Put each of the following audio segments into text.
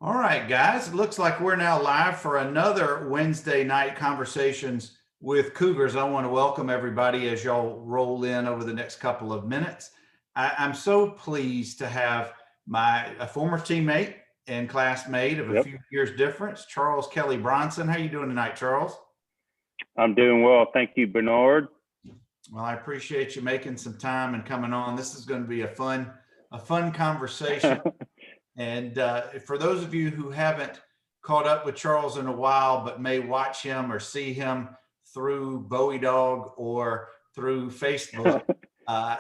All right, guys, it looks like we're now live for another Wednesday night Conversations with Cougars. I want to welcome everybody as y'all roll in over the next couple of minutes. I'm so pleased to have a former teammate and classmate of a few years difference, Charles Kelly Bronson. How you doing tonight, Charles? I'm doing well. Thank you, Bernard. Well, I appreciate you making some time and coming on. This is going to be a fun conversation. And for those of you who haven't caught up with Charles in a while, but may watch him or see him through Bowie Dog or through Facebook,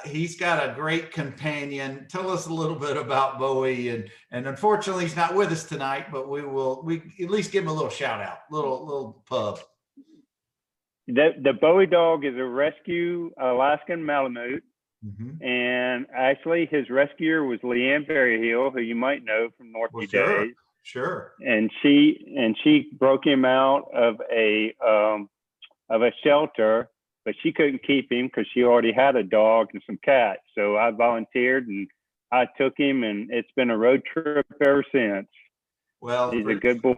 he's got a great companion. Tell us a little bit about Bowie. And unfortunately, he's not with us tonight, but we at least give him a little shout out, little pub. The Bowie Dog is a rescue Alaskan Malamute. Mm-hmm. And actually, his rescuer was Leanne Berryhill, who you might know from Northview days. Sure. And she broke him out of a shelter, but she couldn't keep him because she already had a dog and some cats. So I volunteered and I took him, and it's been a road trip ever since. Well, he's a good boy.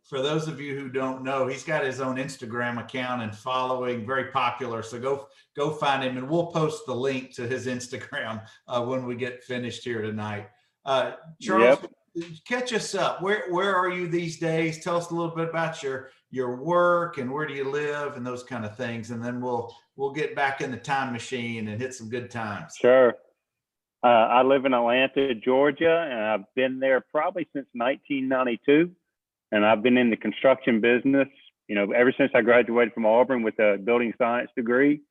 For those of you who don't know, he's got his own Instagram account and following, very popular. So go find him, and we'll post the link to his Instagram when we get finished here tonight. Charles, catch us up. Where are you these days? Tell us a little bit about your work and where do you live and those kind of things, and then we'll get back in the time machine and hit some good times. Sure. I live in Atlanta, Georgia, and I've been there probably since 1992. And I've been in the construction business, ever since I graduated from Auburn with a building science degree,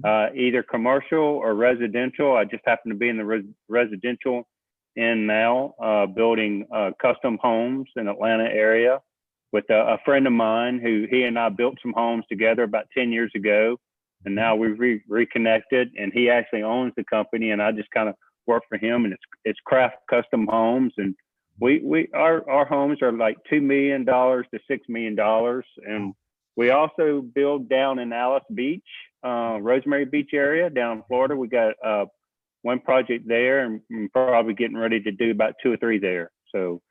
either commercial or residential. I just happen to be in the residential end now, building custom homes in the Atlanta area with a friend of mine who he and I built some homes together about 10 years ago. And now we've reconnected, and he actually owns the company, and I just kind of work for him, and it's Craft Custom Homes. And our homes are like $2 million to $6 million. And we also build down in Alice Beach, Rosemary Beach area down in Florida. We got one project there, and we're probably getting ready to do about 2 or 3 there. So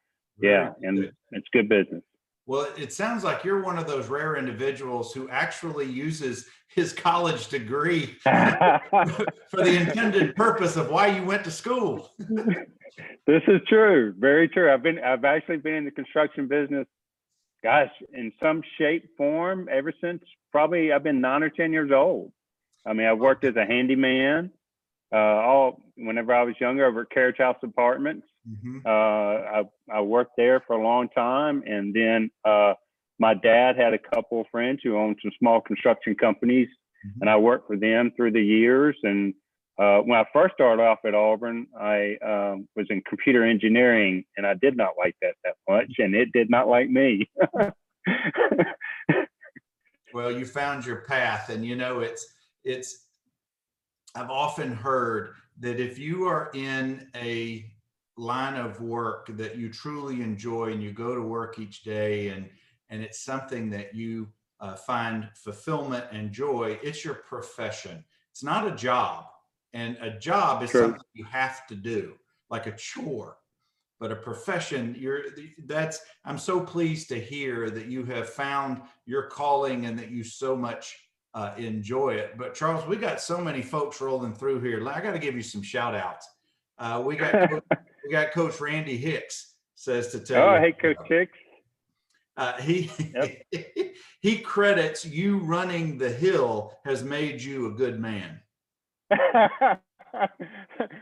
and it's good business. Well, it sounds like you're one of those rare individuals who actually uses his college degree for the intended purpose of why you went to school. This is true. Very true. I've actually been in the construction business, gosh, in some shape, form, ever since probably I've been 9 or 10 years old. I mean, I've worked as a handyman, whenever I was younger, over at Carriage House Apartments. I worked there for a long time. And then my dad had a couple of friends who owned some small construction companies, and I worked for them through the years. And when I first started off at Auburn, I was in computer engineering, and I did not like that much, and it did not like me. Well, you found your path, and I've often heard that if you are in a line of work that you truly enjoy and you go to work each day and it's something that you find fulfillment and joy, it's your profession. It's not a job. And a job is something you have to do, like a chore. But a profession, I'm so pleased to hear that you have found your calling and that you so much enjoy it. But Charles, we got so many folks rolling through here. I got to give you some shout outs. We got Coach Randy Hicks says to tell you. Oh, hey, Coach Hicks. He credits you running the hill has made you a good man.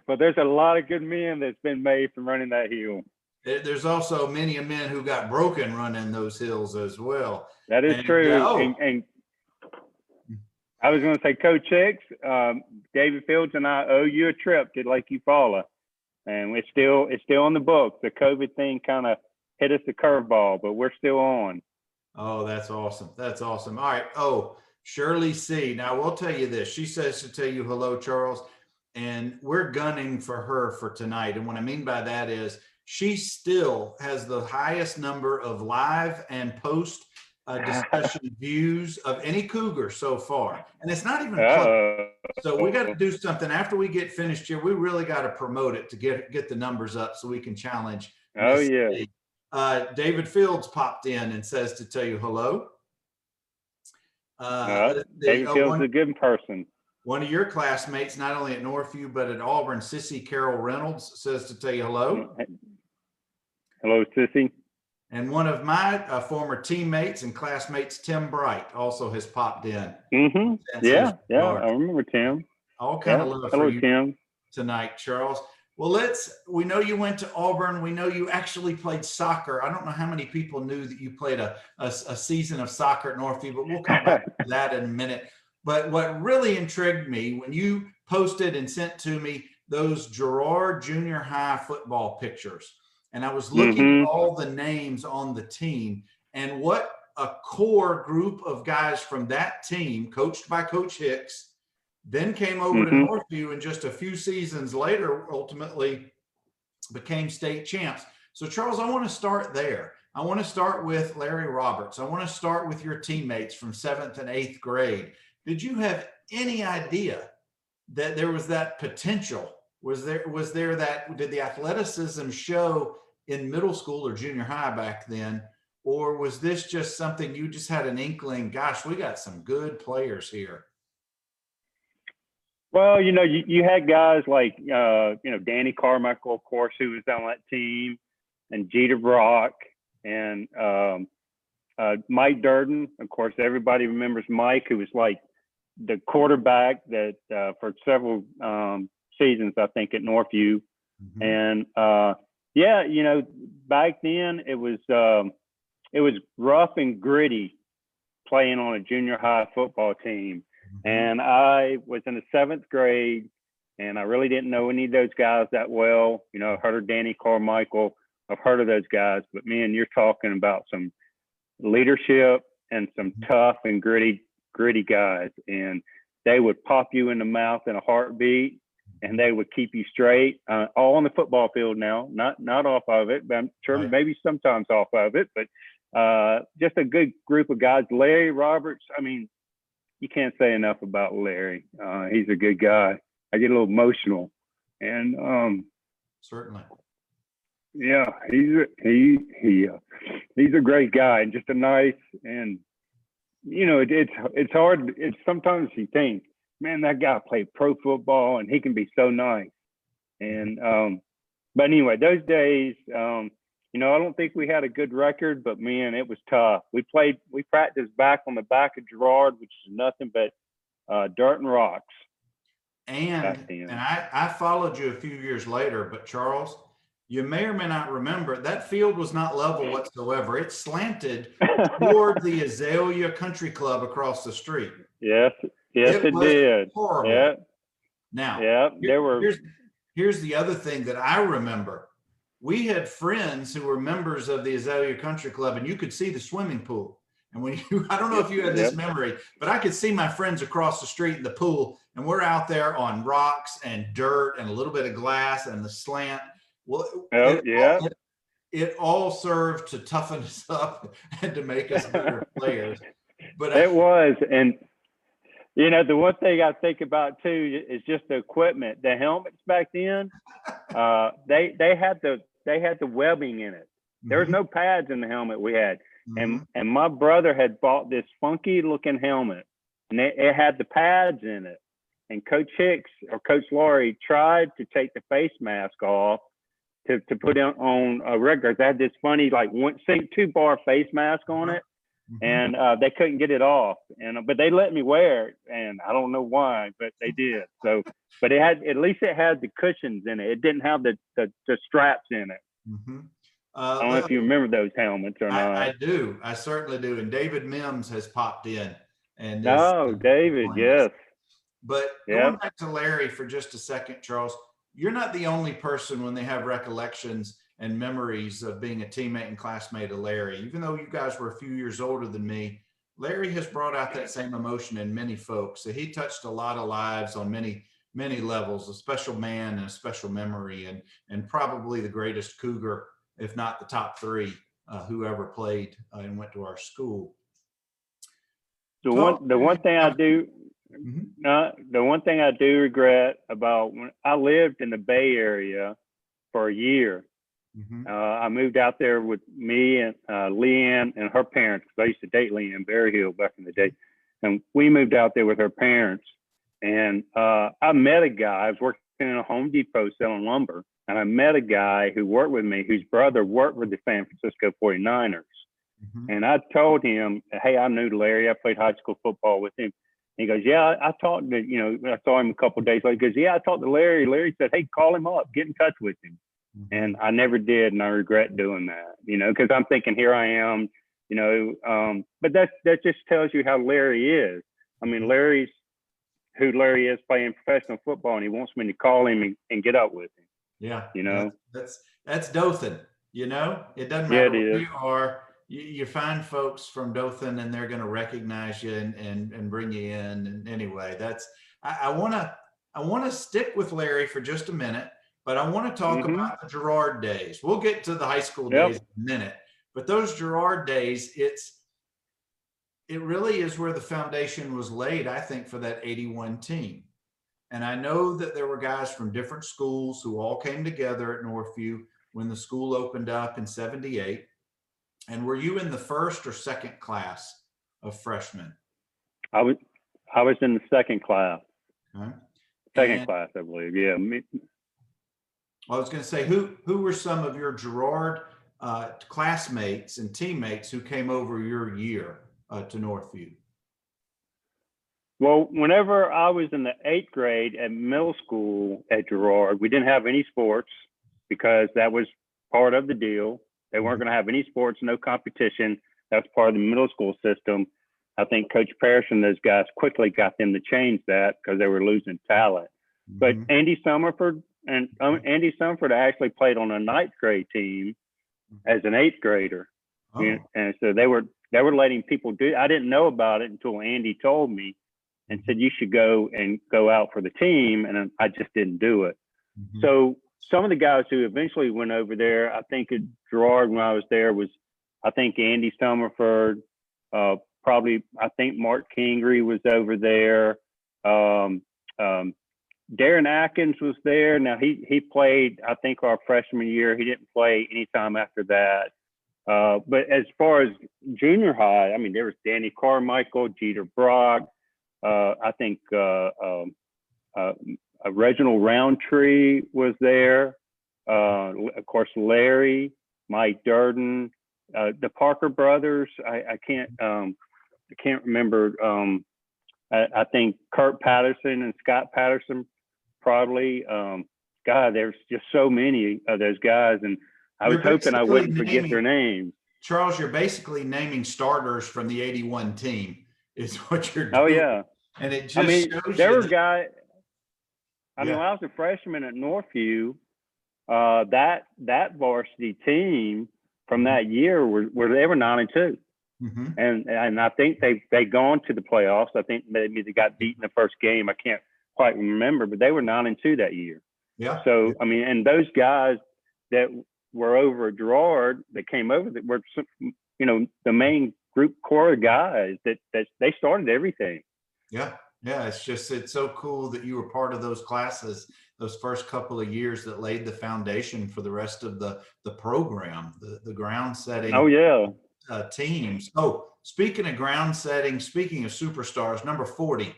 Well, there's a lot of good men that's been made from running that hill. There's also many men who got broken running those hills as well. That is true. And I was going to say, Coach Hicks, David Fields and I owe you a trip to Lake Eufaula, and it's still on the book. The COVID thing kind of hit us the curveball, but we're still on. Oh, that's awesome. That's awesome. All right. Oh, Shirley C. Now, we'll tell you this. She says to tell you hello, Charles, and we're gunning for her for tonight. And what I mean by that is she still has the highest number of live and post discussion views of any Cougar so far. And it's not even close. So we got to do something after we get finished here. We really got to promote it to get the numbers up so we can challenge. Oh, yeah. David Fields popped in and says to tell you hello. David Fields is a good person. One of your classmates, not only at Northview, but at Auburn, Sissy Carol Reynolds, says to tell you hello. Hello, Sissy. And one of my former teammates and classmates, Tim Bright, also has popped in. Yeah, I remember Tim. All kind of love for you Tim. Tonight, Charles. Well, we know you went to Auburn. We know you actually played soccer. I don't know how many people knew that you played a season of soccer at Northview, but we'll come back to that in a minute. But what really intrigued me when you posted and sent to me those Girard Junior High football pictures, and I was looking at all the names on the team and what a core group of guys from that team, coached by Coach Hicks, then came over to Northview, and just a few seasons later, ultimately became state champs. So, Charles, I want to start there. I want to start with Larry Roberts. I want to start with your teammates from 7th and 8th grade. Did you have any idea that there was that potential? Was there that, did the athleticism show in middle school or junior high back then? Or was this just something you just had an inkling, gosh, we got some good players here? Well, you had guys like, Danny Carmichael, of course, who was on that team, and Jeter Brock, and Mike Durden. Of course, everybody remembers Mike, who was like the quarterback that for several seasons, I think, at Northview. And back then it was rough and gritty playing on a junior high football team. And I was in the 7th grade, and I really didn't know any of those guys that well. I've heard of Danny Carmichael. I've heard of those guys, but man, you're talking about some leadership and some tough and gritty guys. And they would pop you in the mouth in a heartbeat, and they would keep you straight, all on the football field now, not off of it, but I'm sure maybe sometimes off of it, but just a good group of guys. Larry Roberts, I mean, you can't say enough about Larry. He's a good guy. I get a little emotional, and certainly, yeah, he's a great guy, and just a nice, and it's hard. It's sometimes you think, man, that guy played pro football, and he can be so nice. And but anyway, those days, I don't think we had a good record, but man, it was tough. We practiced back on the back of Girard, which is nothing but dirt and rocks. And I followed you a few years later, but Charles, you may or may not remember, that field was not level whatsoever. It slanted toward the Azalea Country Club across the street. Yes, it did. Horrible. Yeah. Now, here's the other thing that I remember. We had friends who were members of the Azalea Country Club, and you could see the swimming pool. And I don't know if you had this memory, but I could see my friends across the street in the pool, and we're out there on rocks and dirt and a little bit of glass and the slant. Well, it all served to toughen us up and to make us better players. But it was, and the one thing I think about too is just the equipment. The helmets back then, they had the webbing in it. There was no pads in the helmet we had, and my brother had bought this funky looking helmet, and it had the pads in it. And Coach Hicks or Coach Laurie tried to take the face mask off to put on a regular. They had this funny like 2-bar face mask on it. And they couldn't get it off, but they let me wear it, and I don't know why, but they did. So, but at least it had the cushions in it. It didn't have the straps in it. I don't know if you remember those helmets or not. I do. I certainly do. And David Mims has popped in. And David, yes. But going back to Larry for just a second, Charles, you're not the only person when they have recollections and memories of being a teammate and classmate of Larry. Even though you guys were a few years older than me, Larry has brought out that same emotion in many folks. So he touched a lot of lives on many, many levels, a special man and a special memory, and probably the greatest Cougar, if not the top 3, who ever played and went to our school. The one thing I do regret about when I lived in the Bay Area for a year, I moved out there with me and Leanne and her parents, because I used to date Leanne Berryhill back in the day. And we moved out there with her parents. And I met a guy. I was working in a Home Depot selling lumber. And I met a guy who worked with me, whose brother worked with the San Francisco 49ers. And I told him, hey, I knew Larry. I played high school football with him. And he goes, yeah, I talked to, I saw him a couple of days later. He goes, yeah, I talked to Larry. Larry said, hey, call him up, get in touch with him. And I never did. And I regret doing that, because I'm thinking, here I am, but that just tells you how Larry is. I mean, Larry's who Larry is playing professional football, and he wants me to call him and get up with him. Yeah. That's Dothan, it doesn't Yeah, matter it where is. you are. You find folks from Dothan and they're going to recognize you and bring you in. And anyway, I want to stick with Larry for just a minute, but I want to talk about the Girard days. We'll get to the high school days in a minute, but those Girard days, it really is where the foundation was laid, I think, for that 81 team. And I know that there were guys from different schools who all came together at Northview when the school opened up in 78. And were you in the first or second class of freshmen? I was in the second class. Okay. Second class, I believe. Yeah. I was going to say, who were some of your Girard classmates and teammates who came over your year to Northview? Well, whenever I was in the 8th grade at middle school at Girard, we didn't have any sports because that was part of the deal. They weren't going to have any sports, no competition. That's part of the middle school system. I think Coach Parrish and those guys quickly got them to change that because they were losing talent. But Andy Summerford actually played on a 9th grade team as an 8th grader. And so they were letting people do. I didn't know about it until Andy told me and said, you should go out for the team. And I just didn't do it. So some of the guys who eventually went over there, I think at Girard when I was there was, I think Andy Summerford, probably, I think Mark Kingery was over there. Darren Atkins was there. Now he played, I think, our freshman year. He didn't play any time after that. But as far as junior high, I mean, there was Danny Carmichael, Jeter Brock. I think Reginald Roundtree was there. Of course, Larry, Mike Durden, the Parker brothers. I can't remember. I think Kurt Patterson and Scott Patterson probably. God, there's just so many of those guys, and I was hoping I wouldn't forget their names. Charles, you're basically naming starters from the 81 team is what you're doing. Oh, yeah. And it just shows there you were guys. I mean, when I was a freshman at Northview, that varsity team from that year they were 9-2. And I think they gone to the playoffs. I think maybe they got beat in the first game. I can't quite remember, but they were 9-2 that year. Yeah. So, I mean, and those guys that were over at Girard that came over that were, the main group core of guys that they started everything. Yeah. It's so cool that you were part of those classes, those first couple of years that laid the foundation for the rest of the program, the ground setting. Oh, yeah. Teams. Oh, speaking of ground setting, speaking of superstars, number 40,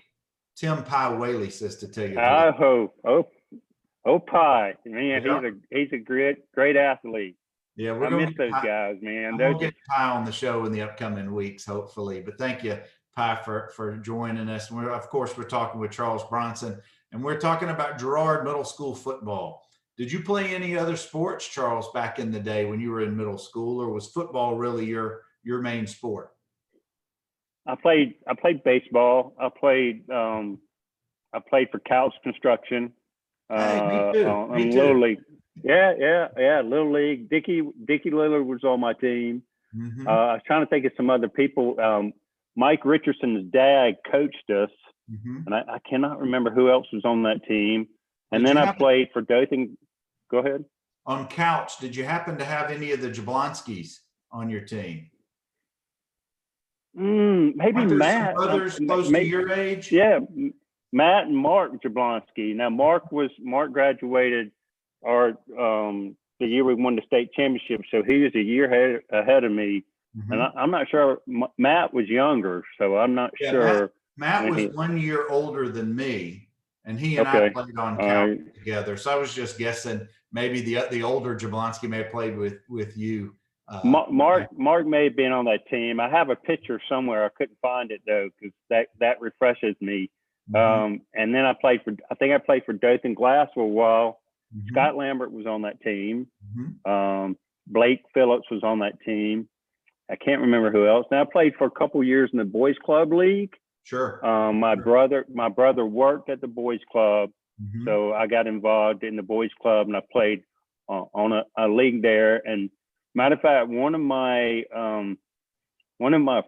Tim Pye Whaley says to tell you. Oh, Pye, man, he's a great athlete. Yeah, I miss those guys, man. We'll get Pye on the show in the upcoming weeks, hopefully. But thank you, Pye, for joining us. And of course, we're talking with Charles Bronson, and we're talking about Girard Middle School football. Did you play any other sports, Charles, back in the day when you were in middle school, or was football really your main sport? I played baseball. I played for Couch Construction. Hey, me too. Little League. Yeah. Little League. Dickie Lillard was on my team. I was trying to think of some other people. Mike Richardson's dad coached us, and I cannot remember who else was on that team. And then I played for Dothan. Go ahead. On Couch, did you happen to have any of the Jablonskis on your team? Maybe Matt. Brothers close to your age? Yeah, Matt and Mark Jablonski. Now Mark graduated our the year we won the state championship. So he was a year ahead of me. Mhm. And I'm not sure. Matt was younger, so I'm not Yeah, sure. Matt was he, 1 year older than me, and he and I okay. played on All Cal right. together. So I was just guessing maybe the older Jablonski may have played with you. Mark may have been on that team. I have a picture somewhere. I couldn't find it though, because that refreshes me. Mhm. And then I think I played for Dothan Glass for a while. Mhm. Scott Lambert was on that team. Mhm. Blake Phillips was on that team. I can't remember who else. Now I played for a couple years in the Boys Club League. Sure. My brother worked at the Boys Club, Mhm. so I got involved in the Boys Club and I played on a league there. And matter of fact, one of my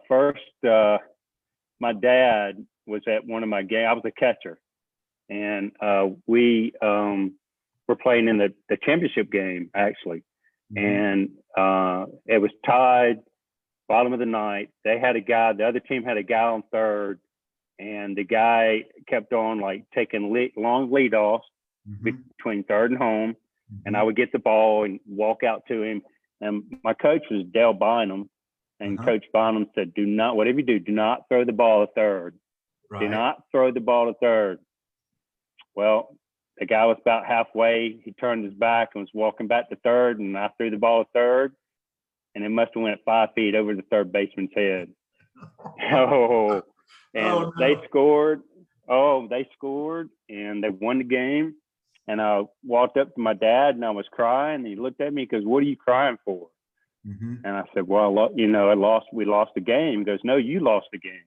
first, my dad was at one of my games. I was a catcher, and we were playing in the championship game actually, Mhm. and it was tied, bottom of the ninth. They had a guy. The other team had a guy on third, and the guy kept on like taking long leadoffs Mhm. between third and home, and I Mhm. would get the ball and walk out to him. And my coach was Dale Bynum, and Uh-huh. Coach Bynum said, "Do not, whatever you do not throw the ball to third. Do Right. not throw the ball to third." Well, the guy was about halfway. He turned his back and was walking back to third, and I threw the ball to third, and it must have went 5 feet over the third baseman's head. Oh, and Oh they no. scored. Oh, they scored, and they won the game. And I walked up to my dad, and I was crying. And he looked at me because, "What are you crying for?" Mhm. And I said, "Well, I lost. We lost the game." He goes, "No, you lost the game."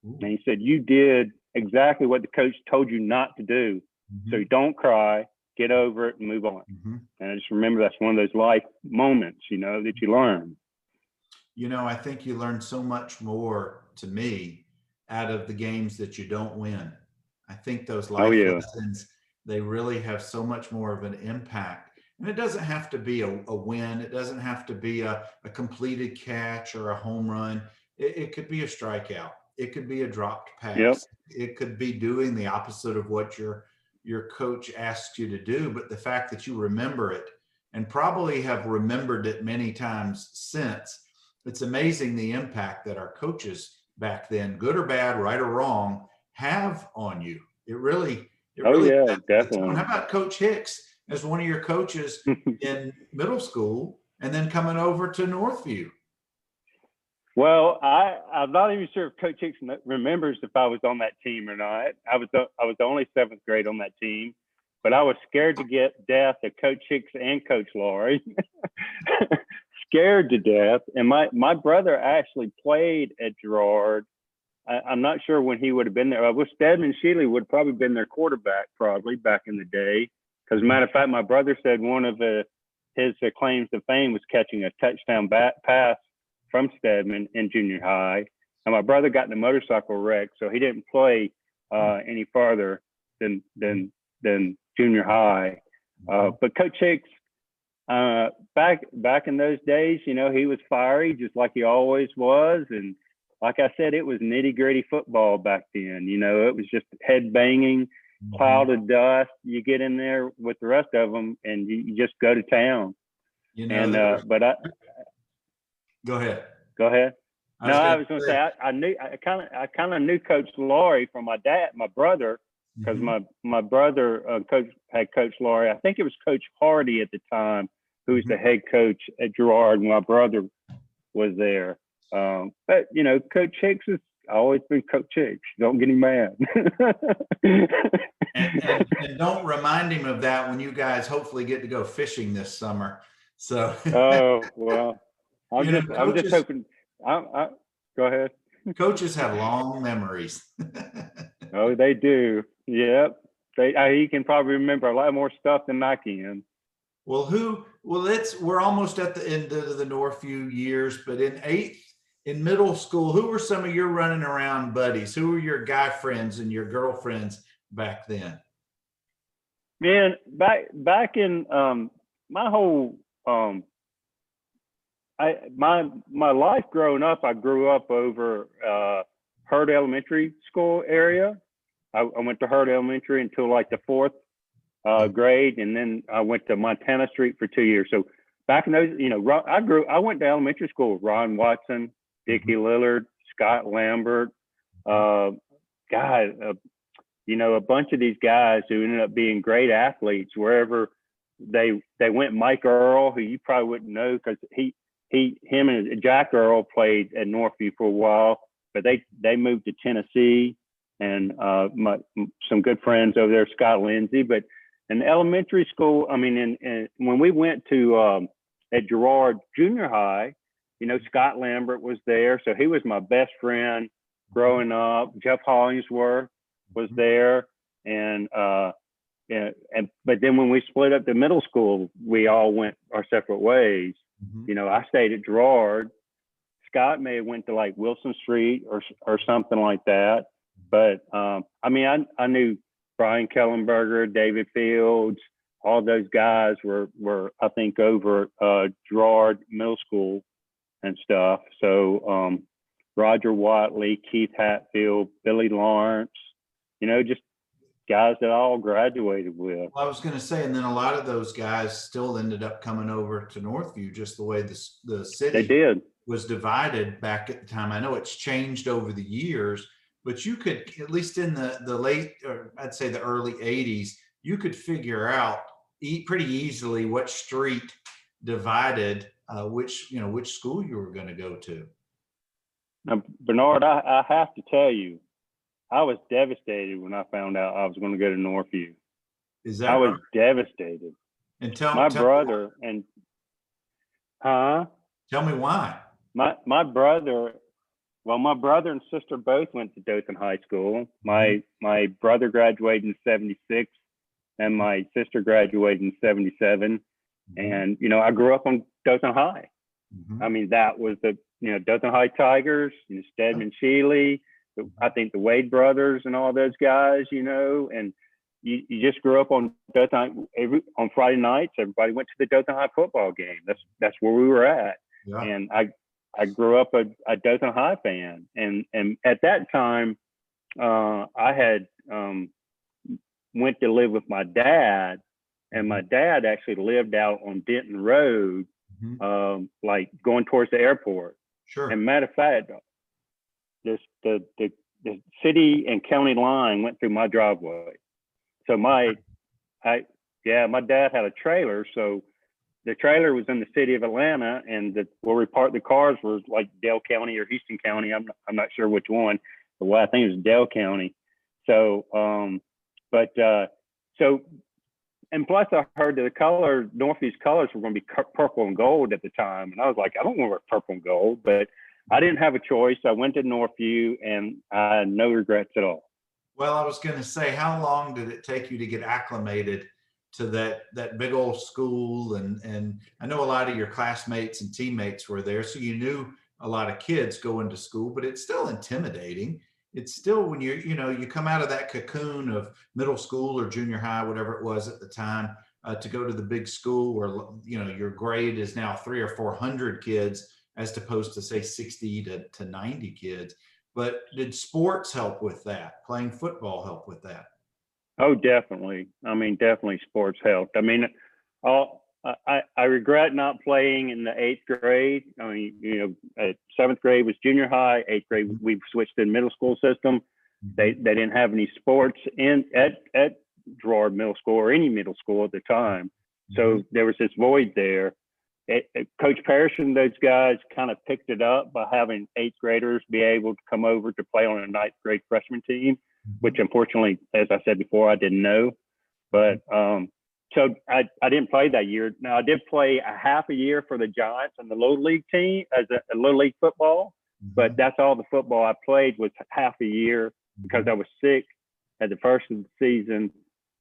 Ooh. And he said, "You did exactly what the coach told you not to do. So Mhm. don't cry, get over it, and move on." Mhm. And I just remember that's one of those life moments, that you learn. I think you learn so much more to me out of the games that you don't win. I think those Oh life yeah, lessons, they really have so much more of an impact. And it doesn't have to be a win. It doesn't have to be a completed catch or a home run. It could be a strikeout. It could be a dropped yep, pass. It could be doing the opposite of what your coach asked you to do. But the fact that you remember it and probably have remembered it many times since, it's amazing the impact that our coaches back then, good or bad, right or wrong, have on you. It oh really yeah, sets the tone. definitely. How about Coach Hicks as one of your coaches in middle school and then coming over to Northview? Well, I'm not even sure if Coach Hicks remembers if I was on that team or not. I was the only seventh grade on that team, but I was scared to get death of Coach Hicks and Coach Laurie. Scared to death. And my brother actually played at Girard. I'm not sure when he would have been there. I wish Stedman Shealy would have probably been their quarterback probably back in the day. Because matter of fact, my brother said one of his claims to fame was catching a touchdown pass from Stedman in junior high. And my brother got in a motorcycle wreck, so he didn't play any farther than junior high. But Coach Hicks, back in those days, he was fiery just like he always was. And like I said, it was nitty gritty football back then. It was just head banging, Mhm. cloud of dust. You get in there with the rest of them, and you just go to town. And There was, but I go ahead. go ahead. I No, was I going was going to to say I kind of knew Coach Laurie from my brother, say, because my brother had Coach Laurie. I think it was Coach Hardy at the time, who was the mhm. head coach at Girard when my brother was there. But Coach Hicks has always been Coach Hicks. Don't get him mad. And don't remind him of that when you guys hopefully get to go fishing this summer. So, Oh well, I'm just coaches hoping. Go ahead. coaches have long memories. Oh, they do. Yep. He can probably remember a lot more stuff than I can. We're almost at the end of the Northview years, but in middle school, who were some of your running around buddies? Who were your guy friends and your girlfriends back then? Man, back in my whole my life growing up, I grew up over Hurd Elementary School area. I went to Hurd Elementary until like the fourth Mm-hmm. grade, and then I went to Montana Street for 2 years. So back in those, I went to elementary school with Ron Watson, Dickie Lillard, Scott Lambert, uh, God, a bunch of these guys who ended up being great athletes wherever they went. Mike Earl, who you probably wouldn't know because him and Jack Earl played at Northview for a while, but they moved to Tennessee, and some good friends over there, Scott Lindsay. But in elementary school, I mean, and when we went to at Girard Junior High, Scott Lambert was there, so he was my best friend growing up. Jeff Hollingsworth was there, and but then when we split up to middle school, we all went our separate ways. Mm-hmm. I stayed at Girard. Scott may have went to like Wilson Street or something like that. But I mean, I knew Brian Kellenberger, David Fields, all those guys were I think over Girard Middle School and stuff. So Roger Watley, Keith Hatfield, Billy Lawrence, just guys that I all graduated with. Well, I was going to say, and then a lot of those guys still ended up coming over to Northview, just the way the city They did. was divided back at the time. I know it's changed over the years, but you could, at least in the late, or I'd say the early 80s, you could figure out pretty easily what street divided which school you were going to go to. Now, Bernard, I have to tell you, I was devastated when I found out I was going to go to Northview. Is that I was right? devastated. And My brother and tell me why. My brother and sister both went to Dothan High School. My brother graduated in 76 and my sister graduated in 77. And, I grew up on Dothan High. I mean, that was the, Dothan High Tigers, Stedman Shealy, I think the Wade brothers and all those guys, and you just grew up on Dothan. On Friday nights, everybody went to the Dothan High football game. That's where we were at. Yeah. And I grew up a Dothan High fan. And at that time, I had went to live with my dad, and my dad actually lived out on Denton Road, like going towards the airport. Sure. And matter of fact, the city and county line went through my driveway. So my dad had a trailer. So the trailer was in the city of Atlanta, and where we parked the cars was like Dale County or Houston County. I'm not sure which one, but I think it was Dale County. So, and plus I heard that Northview's colors were going to be purple and gold at the time. And I was like, I don't want to wear purple and gold, but I didn't have a choice. I went to Northview, and I had no regrets at all. Well, I was going to say, how long did it take you to get acclimated to that big old school? And I know a lot of your classmates and teammates were there, so you knew a lot of kids going to school, but it's still intimidating. It's still, when you come out of that cocoon of middle school or junior high, whatever it was at the time, to go to the big school where, your grade is now 300 or 400 kids, as opposed to say 60 to 90 kids. But did sports help with that? Playing football help with that? Oh, definitely. I mean, definitely sports helped. I mean, I regret not playing in the 8th grade. I mean, 7th grade was junior high. 8th grade, we switched to the middle school system. They didn't have any sports at Girard Middle School or any middle school at the time. So there was this void there. Coach Parrish and those guys kind of picked it up by having 8th graders be able to come over to play on a 9th grade freshman team, which unfortunately, as I said before, I didn't know. But so I didn't play that year. Now, I did play a half a year for the Giants and the Little League team as a Little League football, but that's all the football I played was half a year because I was sick at the first of the season.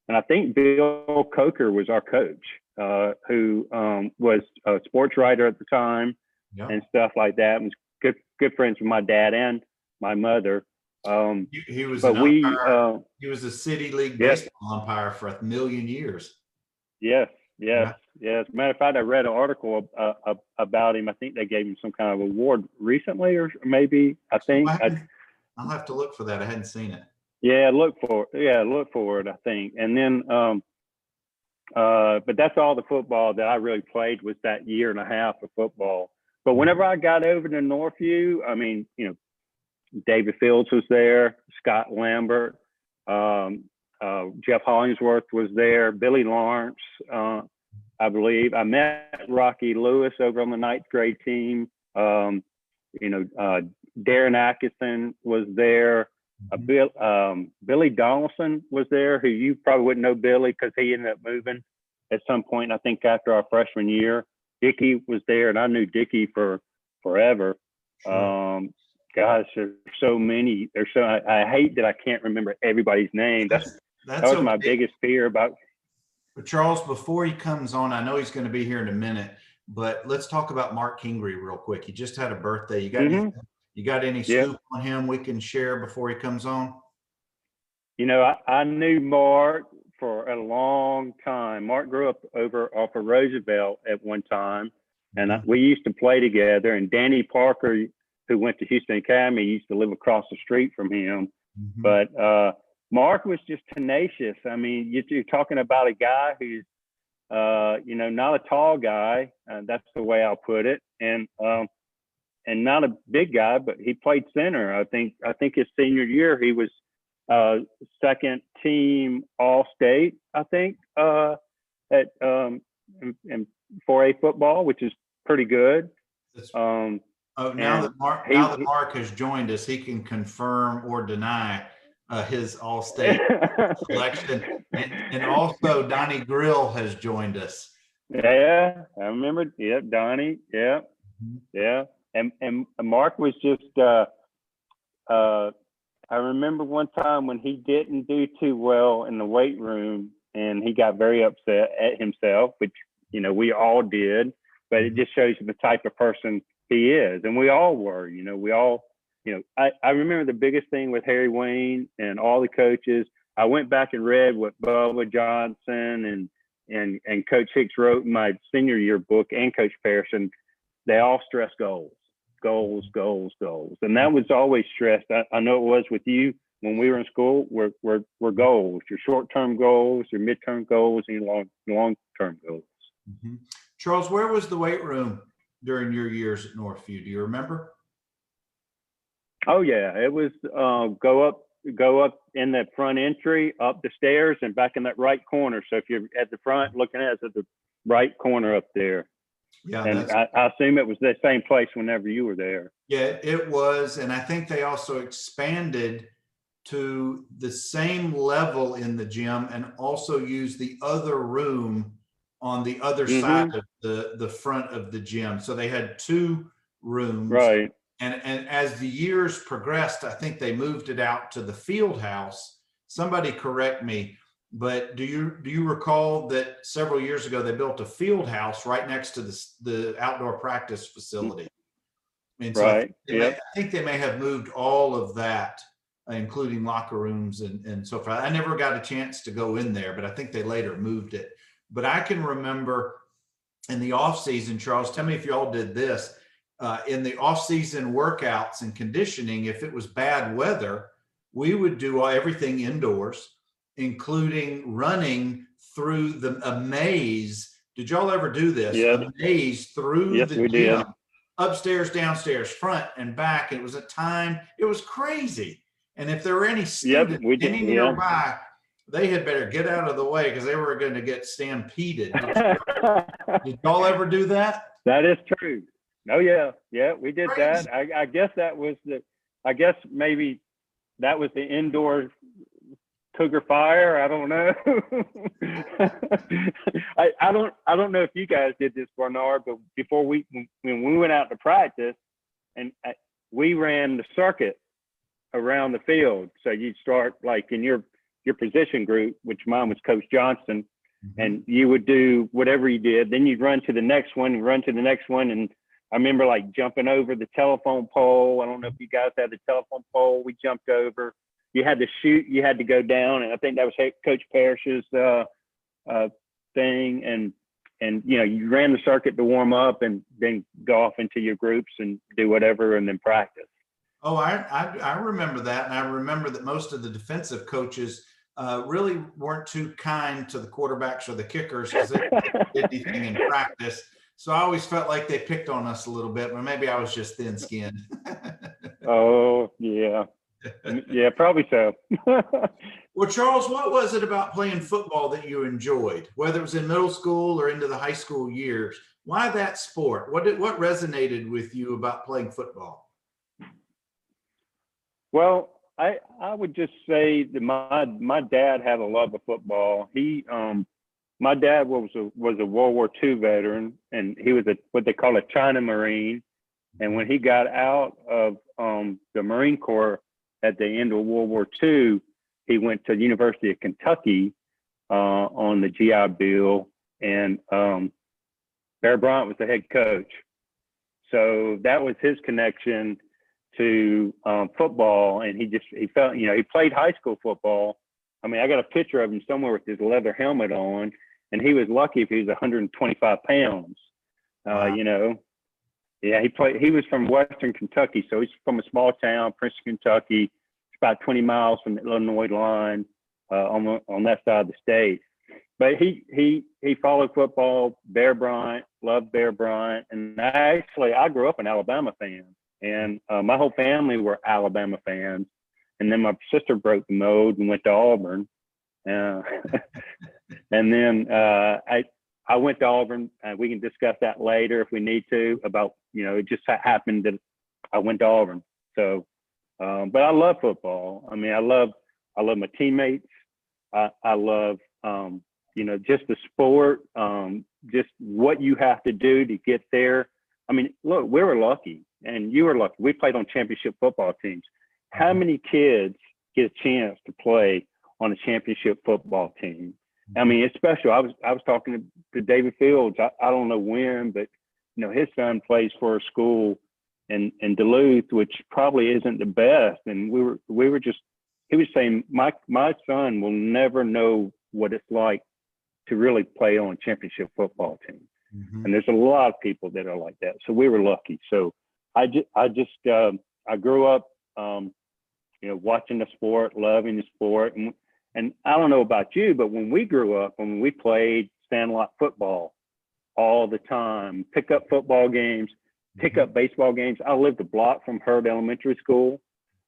And I think Bill Coker was our coach, who was a sports writer at the time and stuff like that. And was good friends with my dad and my mother. He was an umpire. He was a city league baseball umpire for 1,000,000 years. Yes. As a matter of fact, I read an article about him. I think they gave him some kind of award recently, or maybe I think. I'll have to look for that. I hadn't seen it. Yeah, look for it. I think. And then But that's all the football that I really played was that year and a half of football. But whenever I got over to Northview, I mean, David Fields was there, Scott Lambert, Jeff Hollingsworth was there, Billy Lawrence, I believe. I met Rocky Lewis over on the ninth grade team. Darren Atkinson was there. Billy Donaldson was there, who you probably wouldn't know Billy because he ended up moving at some point, I think after our freshman year. Dickie was there, and I knew Dickie for forever. Sure. Gosh, there's so many. I hate that I can't remember everybody's name. That was okay. my biggest fear about. But Charles, before he comes on, I know he's going to be here in a minute, but let's talk about Mark Kingery real quick. He just had a birthday. You got any scoop on him we can share before he comes on? I knew Mark for a long time. Mark grew up over off of Roosevelt at one time, and we used to play together. And Danny Parker, who went to Houston Academy, used to live across the street from him. But Mark was just tenacious. I mean, you're talking about a guy who's, not a tall guy. That's the way I'll put it. And not a big guy, but he played center. I think his senior year, he was second team All-State, I think, at in 4A football, which is pretty good. Now that Mark has joined us, he can confirm or deny his All-State selection. And also Donnie Grill has joined us. Yeah, I remember. Yeah, Donnie. Yeah, yeah. And Mark was just. I remember one time when he didn't do too well in the weight room, and he got very upset at himself, which we all did. But it just shows you the type of person he is, and we all were. I remember the biggest thing with Harry Wayne and all the coaches. I went back and read what Bubba Johnson and Coach Hicks wrote in my senior year book, and Coach Pearson. They all stress goals. Goals. And that was always stressed. I know it was with you when we were in school. Were goals, your short-term goals, your mid-term goals, and your long-term goals. Charles, where was the weight room during your years at Northview? Do you remember? Oh yeah, it was go up in that front entry, up the stairs, and back in that right corner. So if you're at the front looking at the right corner up there. Yeah, and I assume it was the same place whenever you were there. Yeah, it was. And I think they also expanded to the same level in the gym and also used the other room on the other side of the front of the gym. So they had two rooms. Right. And as the years progressed, I think they moved it out to the field house. Somebody correct me. But do you recall that several years ago they built a field house right next to the outdoor practice facility? And so right. I think they may have moved all of that, including locker rooms and so forth. I never got a chance to go in there, but I think they later moved it. But I can remember in the off season, Charles, tell me if y'all did this, in the off season workouts and conditioning, if it was bad weather, we would do everything indoors, including running through a maze. Did y'all ever do this? Yep. A maze through the gym, did. Upstairs, downstairs, front and back. It was it was crazy. And if there were any students any nearby, they had better get out of the way because they were going to get stampeded. Did y'all ever do that? That is true. Oh yeah. Yeah, we did that. I guess that was maybe that was the indoor Cougar fire. I don't know. I don't know if you guys did this, Bernard, but before when we went out to practice, and we ran the circuit around the field. So you'd start like in your position group, which mine was Coach Johnson, and you would do whatever you did. Then you'd run to the next one, and I remember like jumping over the telephone pole. I don't know if you guys had the telephone pole. We jumped over. You had to shoot. You had to go down, and I think that was Coach Parrish's thing. And you ran the circuit to warm up, and then go off into your groups and do whatever, and then practice. Oh, I remember that, and I remember that most of the defensive coaches really weren't too kind to the quarterbacks or the kickers because they didn't do anything in practice. So I always felt like they picked on us a little bit, but maybe I was just thin-skinned. Oh, yeah. Yeah, probably so. Well, Charles, what was it about playing football that you enjoyed, whether it was in middle school or into the high school years? Why that sport? What resonated with you about playing football? Well, I would just say that my dad had a love of football. My dad was a World War II veteran, and he was what they call a China Marine. And when he got out of the Marine Corps at the end of World War II, he went to the University of Kentucky on the GI Bill, and Bear Bryant was the head coach. So that was his connection to football, and he felt, he played high school football. I mean, I got a picture of him somewhere with his leather helmet on, and he was lucky if he was 125 pounds. Wow. Yeah, he was from Western Kentucky, so he's from a small town, Princeton, Kentucky. It's about 20 miles from the Illinois line on that side of the state. But he followed football. Bear Bryant, loved Bear Bryant, and I grew up an Alabama fan, and my whole family were Alabama fans. And then my sister broke the mold and went to Auburn, and then I went to Auburn. We can discuss that later if we need to. About it just happened that I went to Auburn. So, but I love football. I mean, I love my teammates. I love just the sport, just what you have to do to get there. I mean, look, we were lucky, and you were lucky. We played on championship football teams. How many kids get a chance to play on a championship football team? I mean, it's special. I was talking to David Fields. I don't know when, but his son plays for a school in Duluth, which probably isn't the best. And he was saying, my son will never know what it's like to really play on a championship football team. Mm-hmm. And there's a lot of people that are like that. So we were lucky. So I grew up, watching the sport, loving the sport. And I don't know about you, but when we grew up, when we played sandlot football all the time, pick up football games, pick up baseball games. I lived a block from Hurd Elementary School.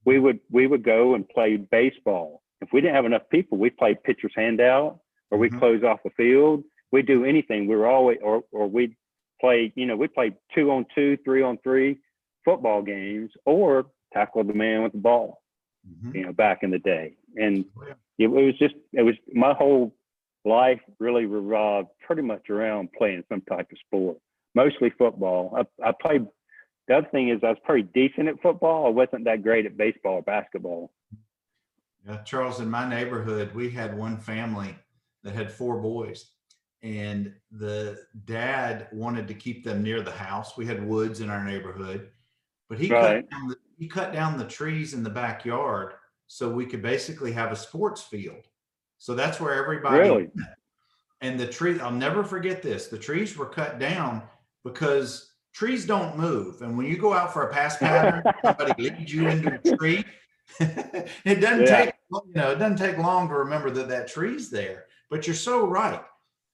We would go and play baseball. If we didn't have enough people, we played pitcher's handout, or we'd close off the field. We'd do anything. We were always, or we'd play, we played 2-on-2, 3-on-3 football games, or tackle the man with the ball, back in the day. And it was my whole life really revolved pretty much around playing some type of sport, mostly football. I played. The other thing is I was pretty decent at football. I wasn't that great at baseball or basketball. Yeah, Charles, in my neighborhood, we had one family that had 4 boys, and the dad wanted to keep them near the house. We had woods in our neighborhood, but he cut down the trees in the backyard so we could basically have a sports field. So that's where everybody went. And the tree, I'll never forget this. The trees were cut down because trees don't move. And when you go out for a pass pattern, somebody leads you into a tree. It doesn't take long to remember that tree's there. But you're so right.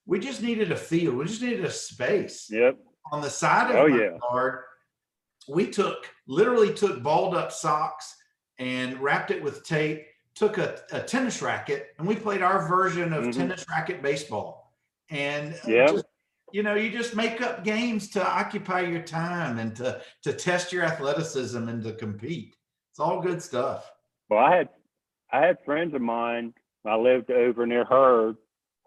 We just needed a field. We just needed a space. Yep. On the side of my yard, we literally took balled up socks and wrapped it with tape, took a tennis racket, and we played our version of tennis racket baseball. And you just make up games to occupy your time and to test your athleticism and to compete. It's all good stuff. Well, I had friends of mine. I lived over near Hurd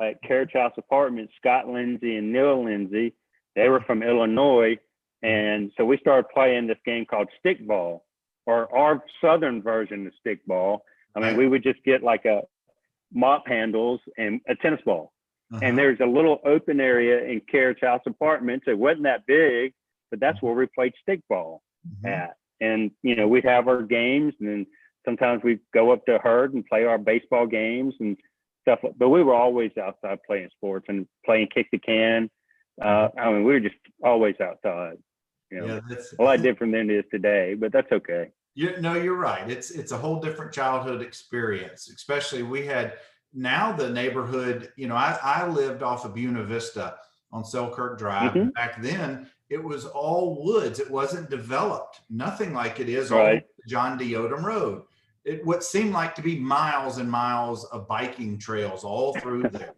at Carriage House Apartments, Scott Lindsay and Neil Lindsay. They were from Illinois. And so we started playing this game called stickball, or our southern version of stickball. I mean, we would just get like a mop handles and a tennis ball. And there's a little open area in Carriage House Apartments. It wasn't that big, but that's where we played stickball at. And, we'd have our games, and then sometimes we'd go up to Hurd and play our baseball games and stuff. But we were always outside playing sports and playing kick the can. We were just always outside. A lot different than it is today, but that's okay. You're right. It's a whole different childhood experience. Especially we had now the neighborhood, I lived off of Buena Vista on Selkirk Drive. Hmm. And back then it was all woods. It wasn't developed, nothing like it is all the way Right. to John D. Odom Road. It what seemed like to be miles and miles of biking trails all through there.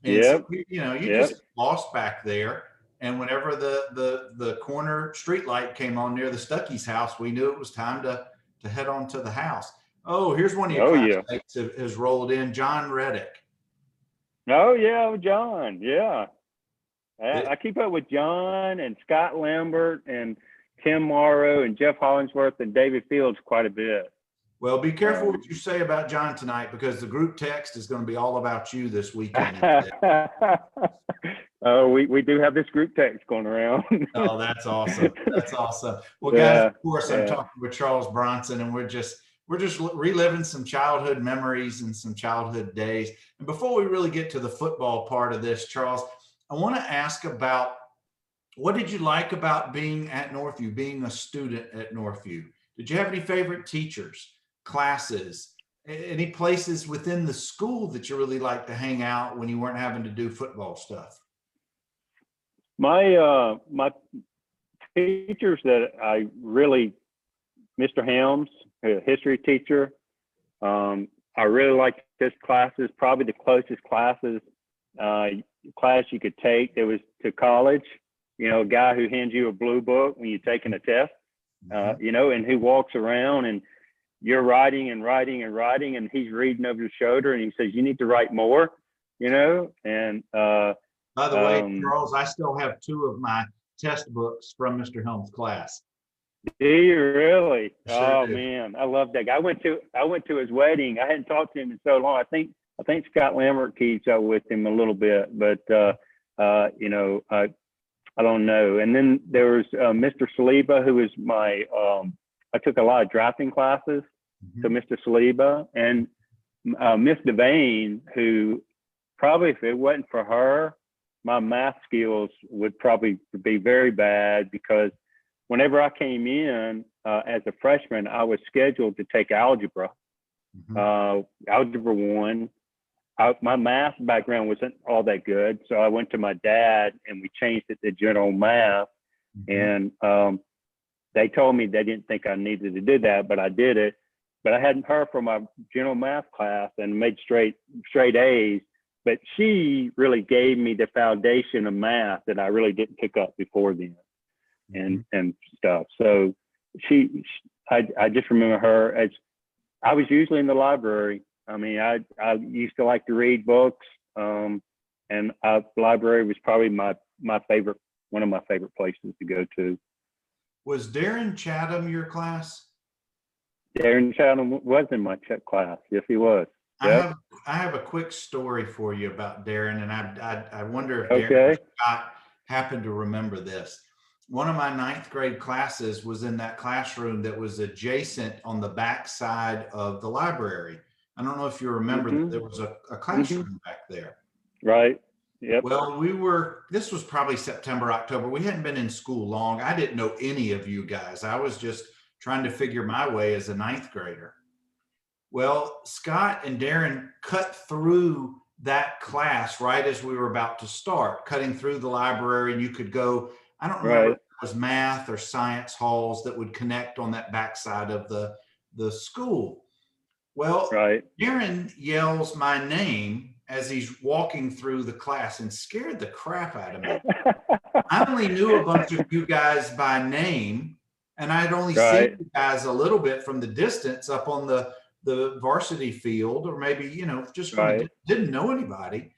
And so, Yep. you just Yep. get lost back there. And whenever the corner street light came on near the Stuckey's house, we knew it was time to head on to the house. Oh, here's one of your Oh yeah. classmates has rolled in, John Reddick. Oh yeah, John. Yeah. It- I keep up with John and Scott Lambert and Tim Morrow and Jeff Hollingsworth and David Fields quite a bit. well, be careful Um, what you say about John tonight, because the group text is going to be all about you this weekend. we do have this group text going around. Oh, that's awesome. That's awesome. Well, guys, Yeah, of course, I'm yeah. talking with Charles Bronson, and we're just reliving some childhood memories and some childhood days. And before we really get to the football part of this, Charles, I want to ask about, what did you like about being at Northview, being a student at Northview? Did you have any favorite teachers, classes, any places within the school that you really liked to hang out when you weren't having to do football stuff? My teachers that I really, Mr. Helms, a history teacher, I really liked his classes. Probably the closest class you could take that was to college. A guy who hands you a blue book when you're taking a test, and who walks around and you're writing and writing and writing, and he's reading over your shoulder and he says, you need to write more, and By the way, Charles, I still have two of my test books from Mr. Helms' class. do you really? I sure Oh do. man, I love that guy. I went to his wedding. I hadn't talked to him in so long. I think Scott Lambert keeps up with him a little bit, but I don't know. And then there was Mr. Saliba, who was I took a lot of drafting classes. So Mr. Saliba and Miss Devane, who probably, if it wasn't for her, my math skills would probably be very bad, because whenever I came in as a freshman, I was scheduled to take algebra, algebra 1. My math background wasn't all that good, so I went to my dad and we changed it to general math. And they told me they didn't think I needed to do that, but I did it. But I hadn't heard from my general math class and made straight A's. But she really gave me the foundation of math that I really didn't pick up before then, and stuff. So I just remember her as, I was usually in the library. I mean, I used to like to read books, and the library was probably my favorite, one of my favorite places to go to. Was Darren Chatham your class? Darren Chatham was in my class. Yes, he was. Yep. I have a quick story for you about Darren, and I wonder if Darren Okay. or Scott happened to remember this. One of my 9th grade classes was in that classroom that was adjacent on the back side of the library. I don't know if you remember that there was a classroom back there. Right. Yep. Well, this was probably September, October. We hadn't been in school long. I didn't know any of you guys. I was just trying to figure my way as a 9th grader. Well, Scott and Darren cut through that class right as we were about to start, cutting through the library, and you could go, I don't remember if it was math or science halls that would connect on that backside of the school. Well, Darren yells my name as he's walking through the class and scared the crap out of me. I only knew a bunch of you guys by name, and I'd only seen you guys a little bit from the distance up on the varsity field, or maybe, just from didn't know anybody.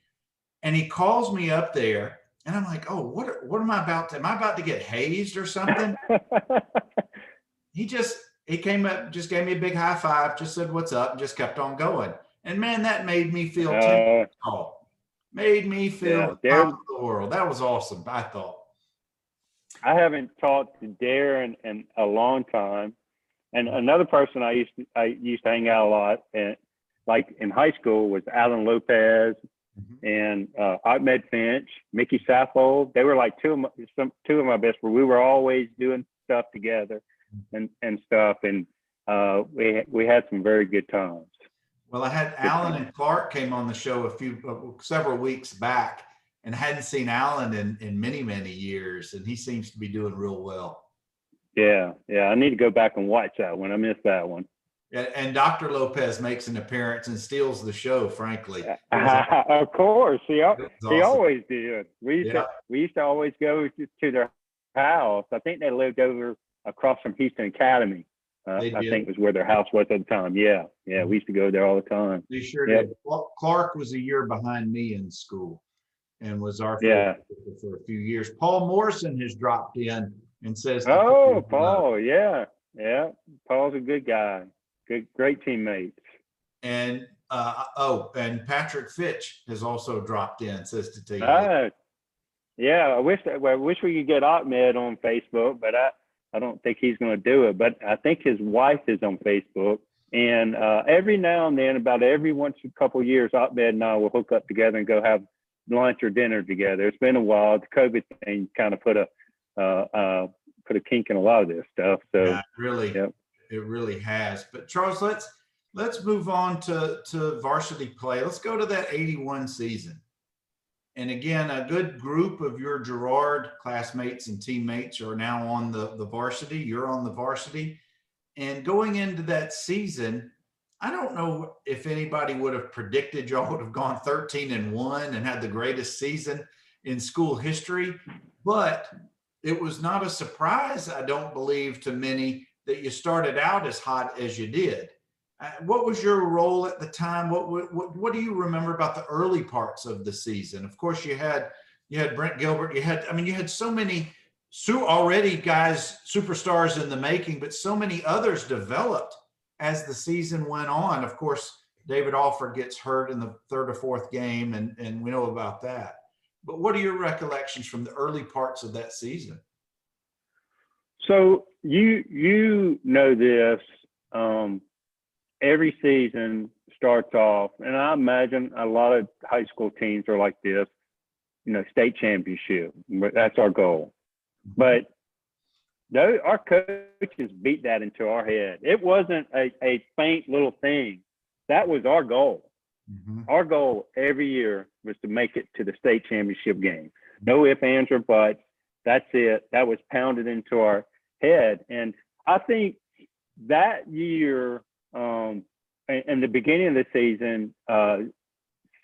And he calls me up there, and I'm like, oh, what am I about to, get hazed or something? He came up, just gave me a big high five, just said, what's up, and just kept on going. And man, that made me feel 10 feet tall. Made me feel top of the world. That was awesome, I thought. I haven't talked to Darren in a long time. And another person I used to hang out a lot, and like in high school, was Alan Lopez and Ahmed Finch, Mickey Saffold. They were like two of my best friends. We were always doing stuff together and stuff, and we had some very good times. Well, I had Alan and Clark came on the show several weeks back, and hadn't seen Alan in many, many years, and he seems to be doing real well. Yeah, I need to go back and watch that one. I missed that one. And Dr. Lopez makes an appearance and steals the show, frankly. Of course, he Awesome. always did. We used to always go to their house. I think they lived over across from Houston Academy. I think was where their house was at the time. Yeah, we used to go there all the time. They sure did. Clark was a year behind me in school and was our favorite for a few years. Paul Morrison has dropped in and says, "Oh, Paul, yeah, Paul's a good guy. Great teammates." And and Patrick Fitch has also dropped in, says to tell you. Yeah, I wish we could get Ahmed on Facebook, but I don't think he's going to do it. But I think his wife is on Facebook, and every now and then, about every once a couple of years, Ahmed and I will hook up together and go have lunch or dinner together. It's been a while. The COVID thing kind of put a kink in a lot of this stuff. So yeah, it really has. But Charles, let's move on to varsity play. Let's go to that 81 season. And again, a good group of your Girard classmates and teammates are now on the varsity. You're on the varsity. And going into that season, I don't know if anybody would have predicted y'all would have gone 13-1 and had the greatest season in school history, but it was not a surprise, I don't believe, to many that you started out as hot as you did. What was your role at the time? What do you remember about the early parts of the season? Of course, you had Brent Gilbert. You had so many already guys, superstars in the making, but so many others developed as the season went on. Of course, David Alford gets hurt in the third or fourth game, and we know about that. But what are your recollections from the early parts of that season? So you know this. Every season starts off, and I imagine a lot of high school teams are like this, state championship. That's our goal. But our coaches beat that into our head. It wasn't a faint little thing. That was our goal. Mm-hmm. Our goal every year was to make it to the state championship game. No ifs, ands, or buts. That's it. That was pounded into our head. And I think that year, and the beginning of the season,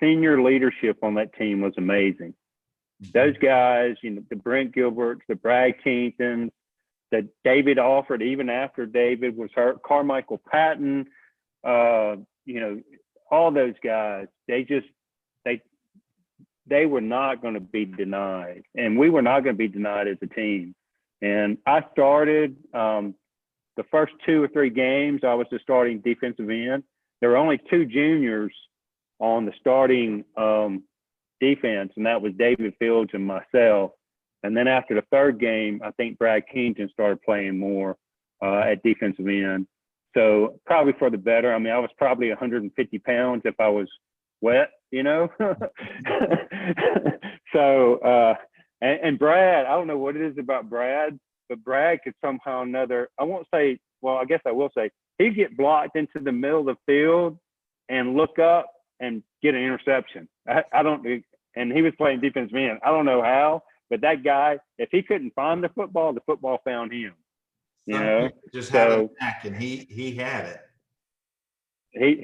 senior leadership on that team was amazing. Those guys, the Brent Gilberts, the Brad Kingtons, the David Alford, even after David was hurt, Carmichael Patton, all those guys, they were not going to be denied, and we were not going to be denied as a team. And I started the first 2 or 3 games. I was the starting defensive end. There were only 2 juniors on the starting defense, and that was David Fields and myself. And then after the 3rd game, I think Brad Kington started playing more at defensive end. So probably for the better. I mean, I was probably 150 pounds if I was wet, So, and Brad, I don't know what it is about Brad, but Brad could somehow or another, I won't say, well, I guess I will say, he'd get blocked into the middle of the field and look up and get an interception. And he was playing defensive end. I don't know how, but that guy, if he couldn't find the football found him. Just had a knack, and he had it.